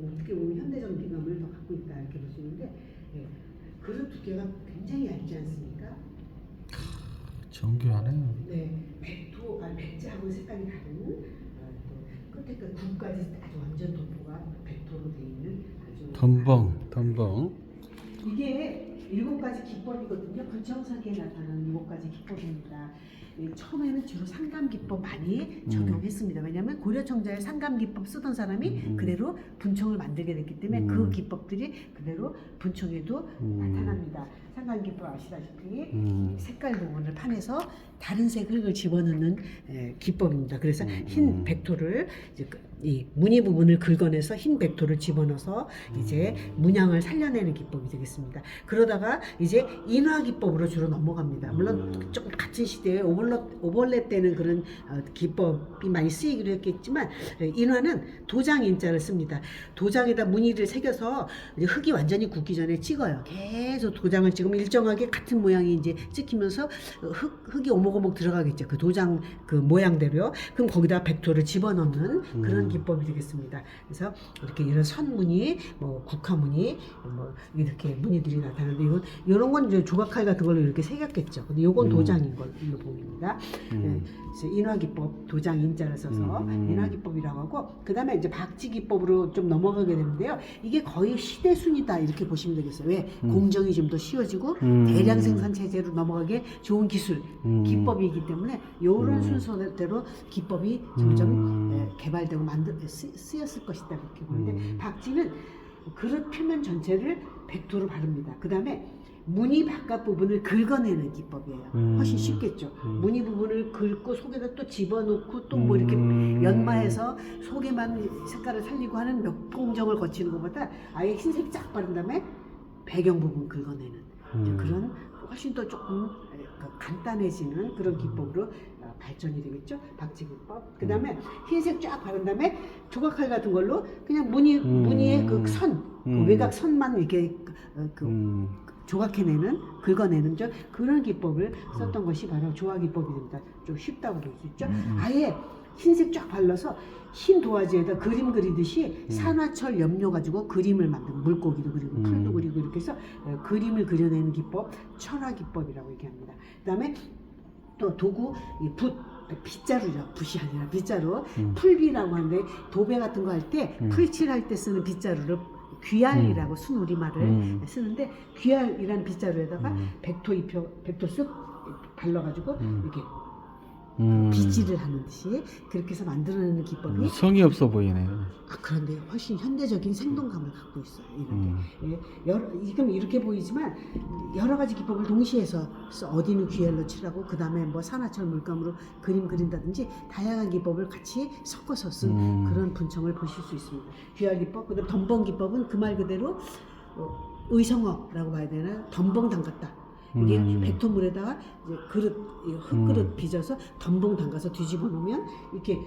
[SPEAKER 1] 어떻게 보면 현대적 미감을 더 갖고 있다 이렇게 볼 수 있는데 그릇 두께가 굉장히 얇지 않습니까?
[SPEAKER 2] 정교하네요.
[SPEAKER 1] 네, 백자하고 색깔이 다른 또 끝에 그 굽까지 아주 완전 도포가 백도로 되어 있는 아주
[SPEAKER 2] 덤벙
[SPEAKER 1] 이게 7가지 기법이거든요. 불청사기에 나타나는 7가지 기법입니다. 처음에는 주로 상감기법 많이 적용했습니다. 왜냐하면 고려청자에 상감기법 쓰던 사람이 그대로 분청을 만들게 됐기 때문에 그 기법들이 그대로 분청에도 나타납니다. 상감기법 아시다시피 색깔 부분을 판에서 다른 색 흙을 집어넣는 기법입니다. 그래서 흰 백토를 이제 이 무늬 부분을 긁어내서 흰 백토를 집어넣어서 이제 문양을 살려내는 기법이 되겠습니다. 그러다가 이제 인화 기법으로 주로 넘어갑니다. 물론 좀 같은 시대에 오버랩 되는 그런 기법이 많이 쓰이기도 했겠지만 인화는 도장 인자를 씁니다. 도장에다 무늬를 새겨서 이제 흙이 완전히 굳기 전에 찍어요. 계속 도장을 찍으면 일정하게 같은 모양이 이제 찍히면서 흙이 오목오목 들어가겠죠. 그 도장 그 모양대로요. 그럼 거기다 백토를 집어넣는 그런 기법이 되겠습니다. 그래서 이렇게 이런 선무늬, 뭐 국화무늬, 뭐 이렇게 무늬들이 나타나는데 이런 건 이제 조각칼 같은 걸로 이렇게 새겼겠죠. 근데 요건 도장인 걸로 보입니다. 그래서 인화기법, 도장 인자를 써서 인화기법이라고 하고, 그 다음에 이제 박지기법으로 좀 넘어가게 되는데요. 이게 거의 시대순이다 이렇게 보시면 되겠어요. 왜? 공정이 좀 더 쉬워지고 대량 생산 체제로 넘어가게 좋은 기술, 기법이기 때문에 이런 순서대로 기법이 점점 개발되고 쓰였을 것이다 이렇게 보는데, 박지는 그릇 표면 전체를 백토로 바릅니다. 그 다음에 무늬 바깥 부분을 긁어내는 기법이에요. 훨씬 쉽겠죠. 무늬 부분을 긁고 속에다 또 집어넣고 또 뭐 이렇게 연마해서 속에만 색깔을 살리고 하는 몇 공정을 거치는 것보다 아예 흰색 쫙 바른 다음에 배경 부분 긁어내는 그런 훨씬 더 조금 간단해지는 그런 기법으로 발전이 되겠죠. 박지기법. 그 다음에 흰색 쫙 바른 다음에 조각칼 같은 걸로 그냥 무늬의 그 선, 그 외곽 선만 이렇게 조각해내는, 긁어내는 그런 기법을 썼던 것이 바로 조화기법이 됩니다. 좀 쉽다고 볼 수 있죠. 아예 흰색 쫙 발라서 흰 도화지에다 그림 그리듯이 산화철 염료 가지고 그림을 만드는, 물고기도 그리고 풀도 그리고 이렇게 해서 그림을 그려내는 기법, 철화기법이라고 얘기합니다. 그 다음에 또 도구, 빗자루죠. 붓이 아니라 빗자루. 풀비라고 하는데 도배 같은 거 할 때 풀칠할 때 쓰는 빗자루를 귀알이라고 순우리말을 쓰는데, 귀알이라는 빗자루에다가 백토 쓱 발라가지고 이렇게 비지를 하는 듯이 그렇게 해서 만들어내는 기법이
[SPEAKER 2] 성의 없어 보이네.
[SPEAKER 1] 그런데 훨씬 현대적인 생동감을 갖고 있어요. 이런 게. 지금 이렇게 보이지만 여러 가지 기법을 동시에 해서 어디는 귀알로 칠하고 그 다음에 뭐 산화철 물감으로 그림 그린다든지 다양한 기법을 같이 섞어서 쓴 그런 분청을 보실 수 있습니다. 귀알 기법, 그다음 덤벙 기법은 그 말 그대로 의성어라고 봐야 되나, 덤벙 담갔다. 이게 백토물에다가 이제 흙그릇 빚어서 덤벙 담가서 뒤집어 놓으면 이렇게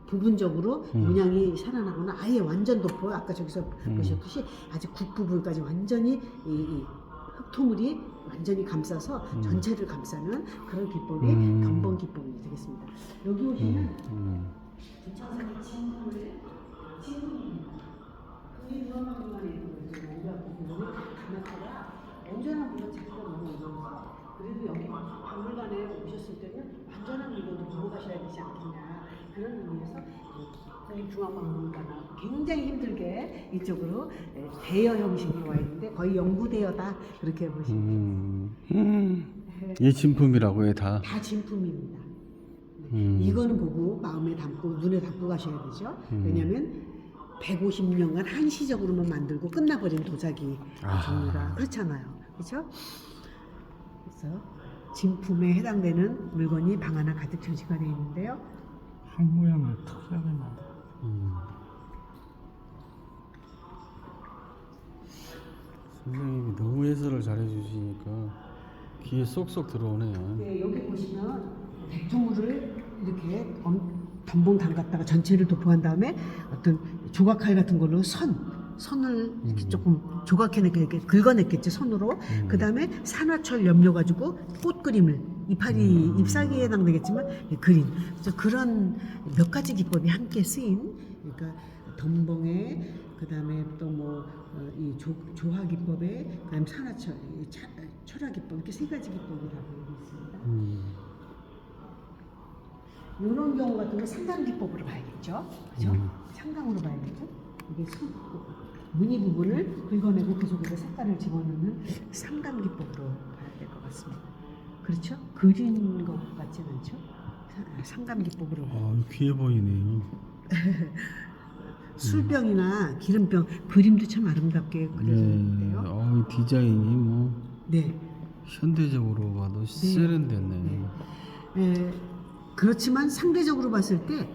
[SPEAKER 1] 부분적으로 문양이 살아나거나 아예 완전 덮어요. 아까 저기서 보셨듯이 아주 굽부분까지 완전히 이 흙토물이 완전히 감싸서 전체를 감싸는 그런 기법이 덤벙 기법이 되겠습니다. 여기 오시면 부천사기 진품입니다. 그게 누워만큼만 있는 거죠. 뭔가 부분을 감았다가 온전한 물건 자기가 너무 어려워서, 그래도 여기 박물관에 오셨을 때는 완전한 물건도 보고 가셔야 되지 않겠냐, 그런 의미에서 국립중앙박물관은 굉장히 힘들게 이쪽으로 대여 형식으로 와 있는데 거의 영구대여다 그렇게 보시면 됩니다.
[SPEAKER 2] 이 진품이라고 해 다.
[SPEAKER 1] 다 진품입니다. 이거는 보고 마음에 담고 눈에 담고 가셔야 되죠. 왜냐하면 150년간 한시적으로만 만들고 끝나버린 도자기 종류라 그렇잖아요. 그렇죠? 그래서 진품에 해당되는 물건이 방 하나 가득 전시가 되어 있는데요.
[SPEAKER 3] 한 모양을 특이하게 만들어.
[SPEAKER 2] 선생님이 너무 해설을 잘해주시니까 귀에 쏙쏙 들어오네요.
[SPEAKER 1] 네, 여기 보시면 백조물을 이렇게 덤벙 담갔다가 전체를 도포한 다음에 어떤 조각칼 같은 걸로 선을 이렇게 조금 조각해내게 이렇게 긁어냈겠죠, 손으로. 그 다음에 산화철 염료 가지고 꽃 그림을, 이파리 잎사귀에 해당되겠지만 그림. 그래서 그런 몇 가지 기법이 함께 쓰인, 그러니까 덤벙에, 그 다음에 또 뭐 이 조화 기법에, 그 다음에 산화철, 철화 기법, 이렇게 세 가지 기법이라고 알고 있습니다. 이런 경우 같은 거 상강 기법으로 봐야겠죠, 그죠? 상강으로 봐야겠죠. 이게 무늬 부분을 긁어내고 그 속에서 색깔을 집어넣는 상감 기법으로 봐야 될 것 같습니다. 그렇죠? 그린 것 같진 않죠? 상감 기법으로.
[SPEAKER 2] 귀해 보이네요.
[SPEAKER 1] 술병이나 기름병 그림도 참 아름답게
[SPEAKER 2] 네.
[SPEAKER 1] 그려졌는데요.
[SPEAKER 2] 이 디자인이 뭐
[SPEAKER 1] 네.
[SPEAKER 2] 현대적으로 봐도 세련됐네.
[SPEAKER 1] 그렇지만 상대적으로 봤을 때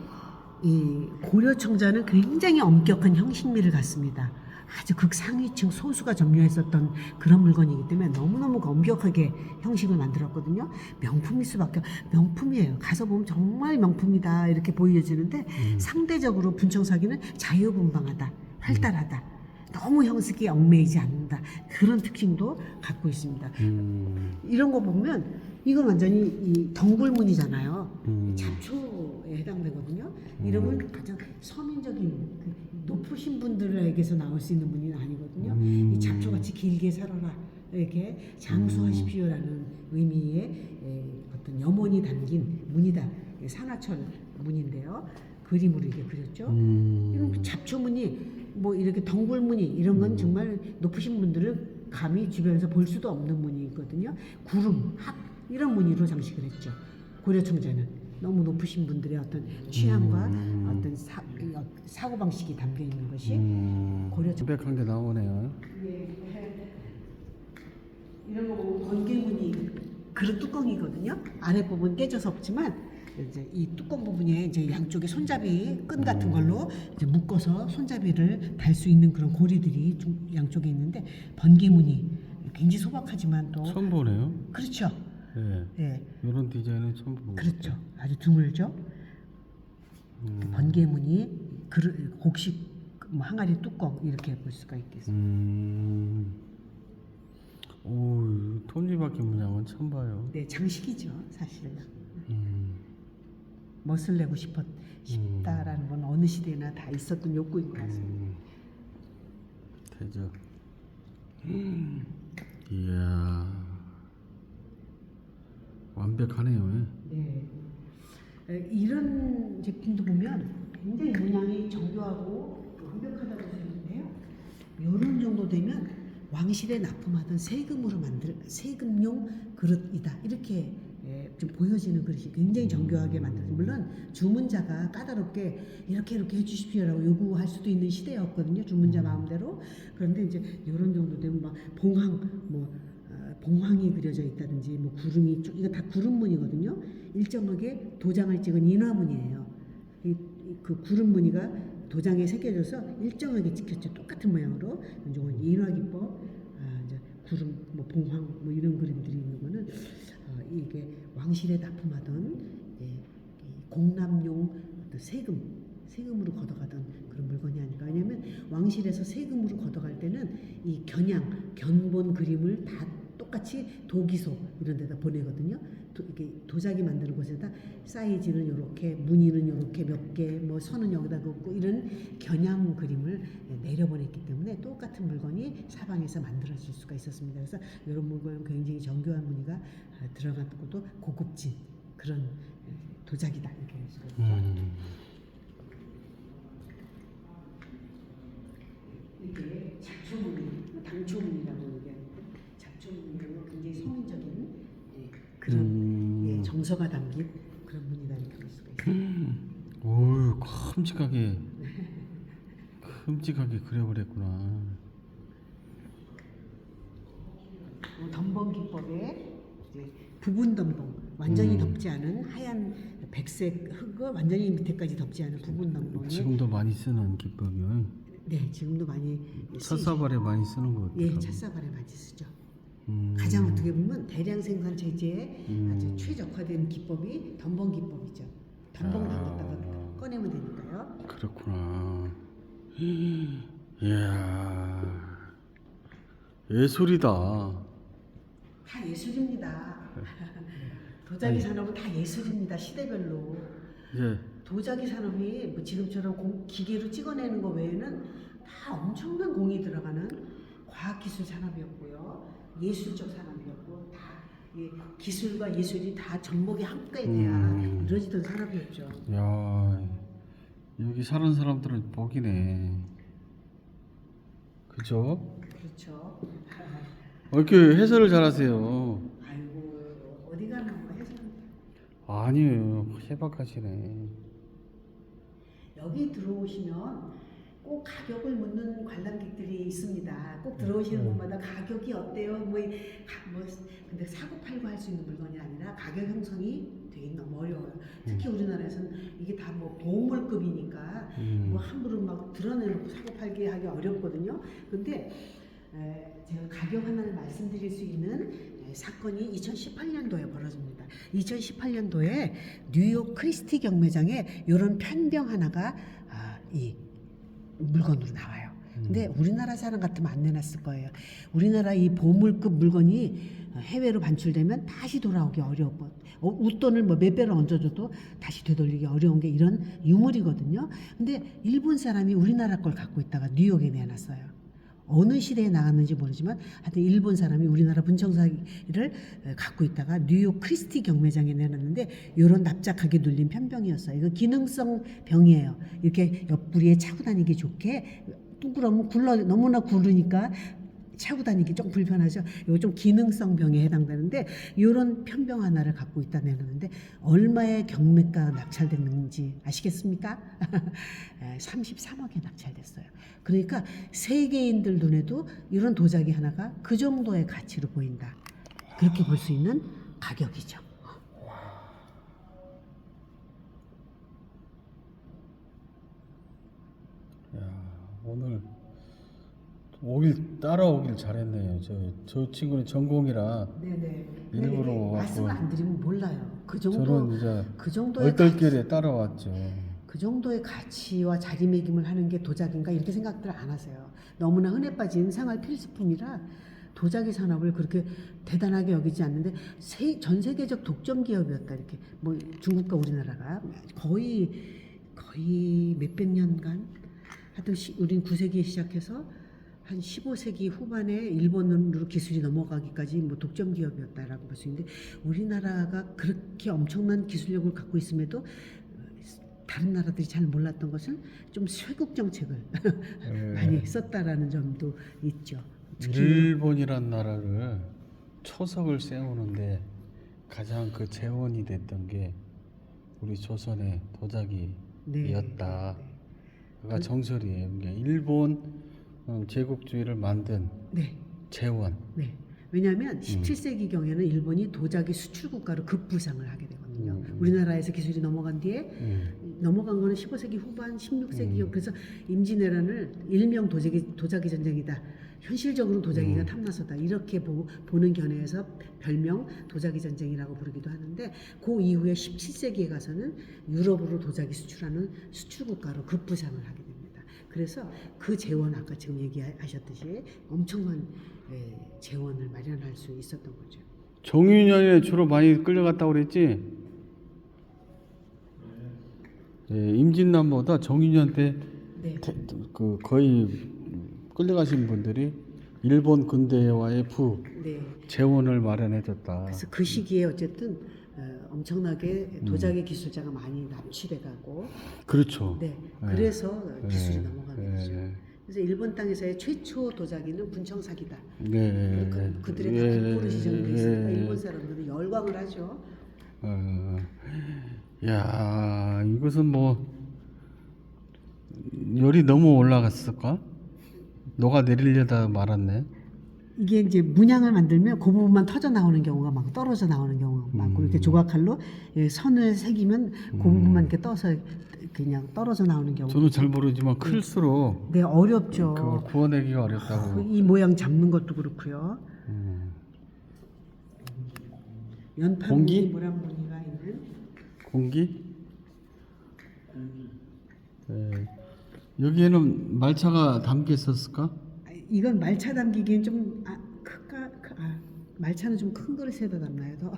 [SPEAKER 1] 이 고려청자는 굉장히 엄격한 형식미를 갖습니다. 아주 극상위층 소수가 점유했었던 그런 물건이기 때문에 너무너무 엄격하게 형식을 만들었거든요. 명품일 수밖에 명품이에요. 가서 보면 정말 명품이다 이렇게 보여지는데 상대적으로 분청사기는 자유분방하다, 활달하다, 너무 형식에 얽매이지 않는다 그런 특징도 갖고 있습니다. 이런 거 보면 이건 완전히 이 덩굴문이잖아요. 잡초에 해당되거든요. 이러면 가장 서민적인 그 높으신 분들에게서 나올 수 있는 문의는 아니거든요. 이 잡초같이 길게 살아라 이렇게 장수하십시오라는 의미의 어떤 염원이 담긴 문이다. 산화철 문인데요. 그림으로 이렇게 그렸죠. 이런 잡초 무늬, 뭐 이렇게 덩굴 무늬 이런 건 정말 높으신 분들은 감히 주변에서 볼 수도 없는 무늬거든요. 구름, 합 이런 무늬로 장식을 했죠. 고려청자는 너무 높으신 분들의 어떤 취향과 어떤 사고 방식이 담겨 있는 것이 고려청.
[SPEAKER 2] 완벽한 게 나오네요.
[SPEAKER 1] 이런 거 보면 번개무늬 그릇 뚜껑이거든요. 아래 부분 깨져서 없지만 이제 이 뚜껑 부분에 이제 양쪽에 손잡이 끈 같은 걸로 이제 묶어서 손잡이를 달 수 있는 그런 고리들이 양쪽에 있는데 번개무늬 굉장히 소박하지만 또
[SPEAKER 2] 처음 보네요.
[SPEAKER 1] 그렇죠.
[SPEAKER 2] 네.
[SPEAKER 1] 예,
[SPEAKER 2] 이런 디자인은 처음 보고.
[SPEAKER 1] 그렇죠. 아주 드물죠. 번개무늬 그릇 곡식 뭐 항아리 뚜껑 이렇게 볼 수가 있겠습니다.
[SPEAKER 2] 오, 톱니바퀴 문양은 처음 봐요.
[SPEAKER 1] 네, 장식이죠, 사실은. 멋을 내고 싶다라는 건 어느 시대나 다 있었던 욕구인 것 같습니다.
[SPEAKER 2] 대적. 이야, 완벽하네요.
[SPEAKER 1] 네. 이런 제품도 보면 굉장히 문양이 정교하고 완벽하다고 볼 수 있는데요. 이런 정도 되면 왕실에 납품하던 세금으로 만들 세금용 그릇이다 이렇게 좀 보여지는 그릇이 굉장히 정교하게 만들어진. 물론 주문자가 까다롭게 이렇게 해주십시오라고 요구할 수도 있는 시대였거든요. 주문자 마음대로. 그런데 이제 이런 정도 되면 막 봉황이 그려져 있다든지 뭐 구름이 이거 다 구름무늬거든요. 일정하게 도장을 찍은 인화무늬예요. 그 구름무늬가 도장에 새겨져서 일정하게 찍혔죠. 똑같은 모양으로. 이건 인화기법, 이제 구름, 뭐 봉황, 뭐 이런 그림들이 있는 거는 이게 왕실에 납품하던 공납용 어떤 세금으로 걷어가던 그런 물건이 아닐까. 왜냐하면 왕실에서 세금으로 걷어갈 때는 이 견본 그림을 다 똑같이 도기소 이런 데다 보내거든요. 이렇게 도자기 만드는 곳에다 사이즈는 이렇게, 무늬는 이렇게 몇 개, 뭐 선은 여기다 긋고 이런 겨냥 그림을 내려보냈기 때문에 똑같은 물건이 사방에서 만들어질 수가 있었습니다. 그래서 이런 물건은 굉장히 정교한 무늬가 들어간 것도 고급진 그런 도자기다 이렇게 할 수가 있죠. 이게 잡초무늬, 당초무늬라고 얘기하는데 잡초무늬는 굉장히 서민적인 그런 정서가 담긴 그런 무늬다 이렇게 볼 수가 있어요.
[SPEAKER 2] 오, 큼직하게 그려버렸구나.
[SPEAKER 1] 덤벙 기법의 부분 덤벙, 완전히 덮지 않은 하얀 백색 흙을 완전히 밑에까지 덮지 않은 부분 덤벙이
[SPEAKER 2] 지금도 많이 쓰는 기법이요.
[SPEAKER 1] 네, 지금도 많이
[SPEAKER 2] 찻사발에 많이 쓰는 것 같아요.
[SPEAKER 1] 예, 찻사발에 많이 쓰죠. 가장 어떻게 보면 대량 생산 체제에 아주 최적화된 기법이 덤벙 기법이죠. 덤벙 담갔다가 꺼내면 되니까요.
[SPEAKER 2] 그렇구나. 이야, 예술이다.
[SPEAKER 1] 다 예술입니다. 도자기 산업은 다 예술입니다. 시대별로.
[SPEAKER 2] 이제
[SPEAKER 1] 도자기 산업이 뭐 지금처럼 기계로 찍어내는 거 외에는 다 엄청난 공이 들어가는 과학기술 산업이었고요. 예술적 산업이었고 다 기술과 예술이 다 접목이 함께 돼야 이루어지던 산업이었죠.
[SPEAKER 2] 야, 여기 사는 사람들은 복이네. 그죠?
[SPEAKER 1] 그렇죠.
[SPEAKER 2] 왜 이렇게 해설을 잘하세요?
[SPEAKER 1] 아이고 어디 가나 뭐 해서
[SPEAKER 2] 아니에요. 해박하시네.
[SPEAKER 1] 여기 들어오시면 꼭 가격을 묻는 관람객들이 있습니다. 꼭 들어오시는 분마다 가격이 어때요? 근데 사고 팔고 할 수 있는 물건이 아니라 가격 형성이 되게 너무 어려워요. 특히 우리나라에서는 이게 다 뭐 보물급이니까 뭐 함부로 막 드러내놓고 사고 팔기 하기 어렵거든요. 근데 제가 가격 하나를 말씀드릴 수 있는 사건이 2018년도에 벌어집니다. 2018년도에 뉴욕 크리스티 경매장에 이런 편병 하나가 이 물건으로 나와요. 근데 우리나라 사람 같으면 안 내놨을 거예요. 우리나라 이 보물급 물건이 해외로 반출되면 다시 돌아오기 어려워. 웃돈을 뭐 몇 배를 얹어줘도 다시 되돌리기 어려운 게 이런 유물이거든요. 근데 일본 사람이 우리나라 걸 갖고 있다가 뉴욕에 내놨어요. 어느 시대에 나왔는지 모르지만 하여튼 일본 사람이 우리나라 분청사기를 갖고 있다가 뉴욕 크리스티 경매장에 내놨는데 이런 납작하게 눌린 편병이었어요. 이거 기능성 병이에요. 이렇게 옆구리에 차고 다니기 좋게 둥그러면 너무나 굴르니까 차고 다니기 좀 불편하죠. 이거 좀 기능성 병에 해당되는데 이런 편병 하나를 갖고 있다 내놓는데 얼마의 경매가 낙찰됐는지 아시겠습니까? 33억에 낙찰됐어요. 그러니까 세계인들 눈에도 이런 도자기 하나가 그 정도의 가치로 보인다. 그렇게 볼 수 있는 가격이죠.
[SPEAKER 2] 야, 오늘 따라오길 잘했네요. 저 친구는 전공이라
[SPEAKER 1] 네네.
[SPEAKER 2] 일부러
[SPEAKER 1] 말씀 안 드리면 몰라요. 그 정도
[SPEAKER 2] 저는 이제
[SPEAKER 1] 그 정도의
[SPEAKER 2] 얼떨결에 따라왔죠.
[SPEAKER 1] 그 정도의 가치와 자리매김을 하는 게 도자기인가 이렇게 생각들 안 하세요. 너무나 흔해 빠진 생활 필수품이라 도자기 산업을 그렇게 대단하게 여기지 않는데 전 세계적 독점 기업이었다. 이렇게 뭐 중국과 우리나라가 거의 몇백 년간 하여튼 우린 9세기에 시작해서 한 15세기 후반에 일본으로 기술이 넘어가기까지 뭐 독점 기업이었다라고 볼 수 있는데 우리나라가 그렇게 엄청난 기술력을 갖고 있음에도 다른 나라들이 잘 몰랐던 것은 좀 쇄국 정책을 많이 썼다라는 점도 있죠.
[SPEAKER 2] 일본이란 나라를 초석을 세우는데 가장 그 재원이 됐던 게 우리 조선의 도자기였다.
[SPEAKER 1] 네.
[SPEAKER 2] 그가 정설이에요. 그러니까 일본 제국주의를 만든
[SPEAKER 1] 네.
[SPEAKER 2] 재원.
[SPEAKER 1] 네. 왜냐하면 17세기 경에는 일본이 도자기 수출 국가로 급부상을 하게 되거든요. 우리나라에서 기술이 넘어간 뒤에 넘어간 거는 15세기 후반, 16세기 그래서 임진왜란을 일명 도자기 전쟁이다. 현실적으로 도자기가 탐나서다. 이렇게 보는 견해에서 별명 도자기 전쟁이라고 부르기도 하는데 그 이후에 17세기에 가서는 유럽으로 도자기 수출하는 수출 국가로 급부상을 하게 됩니다. 그래서 그 재원 아까 지금 얘기하셨듯이 엄청난 재원을 마련할 수 있었던 거죠.
[SPEAKER 2] 정유년에 주로 많이 끌려갔다고 그랬지? 임진남보다 정유년 때
[SPEAKER 1] 네.
[SPEAKER 2] 그 거의 끌려가신 분들이 일본 근대화의
[SPEAKER 1] 네.
[SPEAKER 2] 재원을 마련해줬다.
[SPEAKER 1] 그래서 그 시기에 어쨌든 엄청나게 도자기 기술자가 많이 납치돼가고
[SPEAKER 2] 그렇죠.
[SPEAKER 1] 네. 그래서 기술이 넘어가는 거죠.
[SPEAKER 2] 네.
[SPEAKER 1] 그래서 일본 땅에서의 최초 도자기는 분청사기다.
[SPEAKER 2] 네.
[SPEAKER 1] 그들의 다 국보를 지정돼 있으니까 일본 사람들은 열광을 하죠.
[SPEAKER 2] 야, 이것은 뭐 열이 너무 올라갔을까? 녹아내리려다 말았네.
[SPEAKER 1] 이게 이제 문양을 만들면 그 부분만 터져 나오는 경우가 많고 떨어져 나오는 경우가 많고 이렇게 조각칼로 선을 새기면 그 부분만 이렇게 떠서 그냥 떨어져 나오는 경우.
[SPEAKER 2] 저는 잘 모르지만 클수록
[SPEAKER 1] 네, 어렵죠.
[SPEAKER 2] 그걸 구워내기가 어렵다고.
[SPEAKER 1] 이 모양 잡는 것도 그렇고요. 연판
[SPEAKER 2] 공기?
[SPEAKER 1] 무늬, 모란 무늬가 있는
[SPEAKER 2] 공기? 네. 여기에는 말차가 담겨 있었을까?
[SPEAKER 1] 이건 말차 담기기엔 좀 말차는 좀 큰 그릇에다 담나요? 더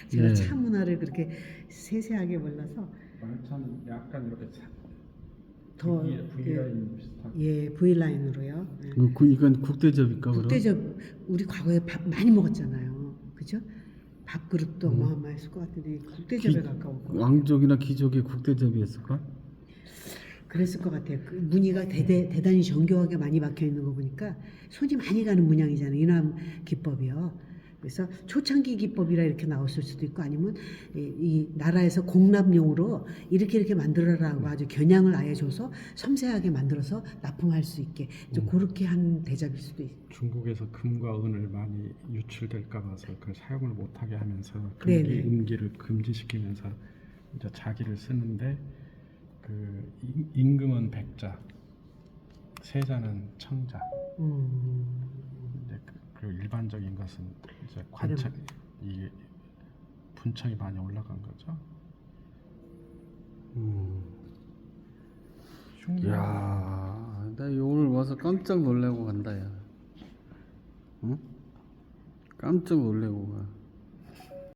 [SPEAKER 1] 제가
[SPEAKER 2] 네.
[SPEAKER 1] 차 문화를 그렇게 세세하게 몰라서
[SPEAKER 3] 말차는 약간 이렇게
[SPEAKER 1] 더
[SPEAKER 3] V라인 비슷한.
[SPEAKER 1] 예 V 라인으로요. 네.
[SPEAKER 2] 이건 국대접일까? 그럼?
[SPEAKER 1] 국대접 우리 과거에 밥 많이 먹었잖아요, 그죠? 밥그릇도 어마어마했을 것 같은데 국대접에 가까웠고
[SPEAKER 2] 왕족이나 귀족의 국대접이었을까?
[SPEAKER 1] 그랬을 것 같아요. 그 무늬가 대단히 정교하게 많이 박혀 있는 거 보니까 손이 많이 가는 문양이잖아요. 인화 기법이요. 그래서 초창기 기법이라 이렇게 나왔을 수도 있고 아니면 이 나라에서 공납용으로 이렇게 만들어라고 아주 겨냥을 아예 줘서 섬세하게 만들어서 납품할 수 있게 좀 그렇게 한 대접일 수도 있고.
[SPEAKER 3] 중국에서 금과 은을 많이 유출될까 봐서 그걸 사용을 못하게 하면서
[SPEAKER 1] 네네.
[SPEAKER 3] 금기, 음기를 금지시키면서 이제 자기를 쓰는데 그 임금은 백자, 세자는 청자. 이제 그리고 일반적인 것은 이제 관청 이 분청이 많이 올라간 거죠.
[SPEAKER 2] 야, 나 오늘 와서 깜짝 놀래고 간다 야. 응? 깜짝 놀래고 가.